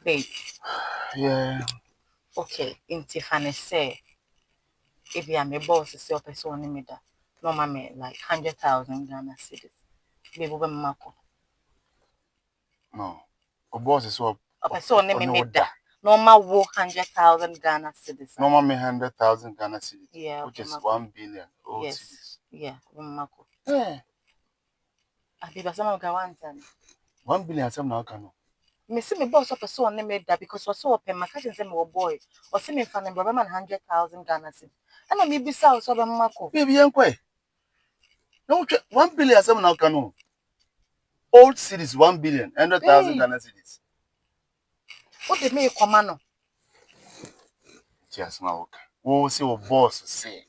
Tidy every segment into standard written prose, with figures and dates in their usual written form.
Babe. Yeah. Okay, in Tiffany say, if you are my boss, is your person in me that. No, mamma, like 100,000 Ghana cedis. Babe, over Marco. No. A boss is what A person in me no that. Normal 100,000 Ghana cedis. Normal me 100,000 Ghana cedis. Yeah, which is 1 billion old yes. cedis. Yeah, Marco. Yeah. I be some of the 1 billion some now can. Me see me boss up a so on that because was so open my cousin say me boy or see me fan brother man 100,000 Ghana cedis. And I me be south so be Marco. Baby, young quay. No, 1 billion some now can. Old cedis 1 billion, 100,000 Ghana cedis. What did me command? Just now. Wo see what boss say.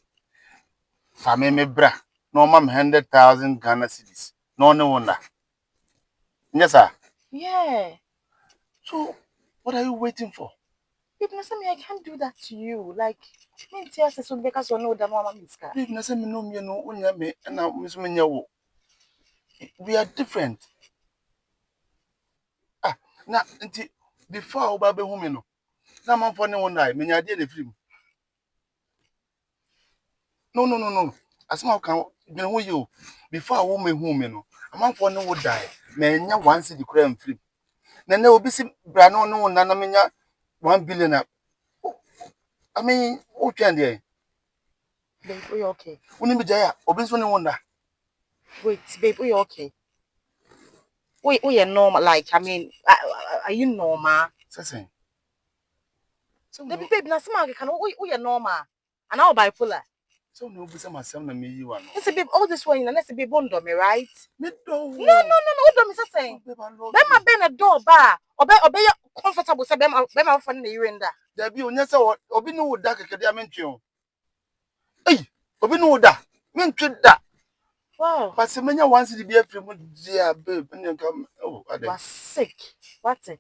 Fame me bra. Normal 100,000 Ghana cedis. No wonder. Yes, sir. Yeah. So, what are you waiting for? People say me I can't do that to you. Like me tell say so because you know that mama miska. Baby, na say me no me no unya me na me so me nyawo. We are different. Na nti before oba be hu me no. Na man for ne wona me nya de na film. No. Asma kan gbe ho yi o. Before wo me hu me no. Man for ne wo die. Me nya 1 cedi kura film. Na obi si bra no no na me nya 1 billion. I mean, o twan de. Babe, are you okay? Uni me jaya, obi so ne wona. Wait, babe, are you okay? Wait, you normal? Like, I mean, are you normal? Sesen. So Babe, na smart can you normal? And now bipolar. so no obi say masem na me yi wa no. Listen, babe, all this way, and let's be bondo me, right? Me do. No, hold on, Mr. Saying. Babe, I love Bema you. ben a door bar, or be comfortable, say bema for the urenda. There be onya say obi no wo da keke dia mentwe o. Ei, obi no wo da. Mentwe da. Wow. But se menya once the be afri mu dia babe, nka come. Oh, ade. Was sick. What it?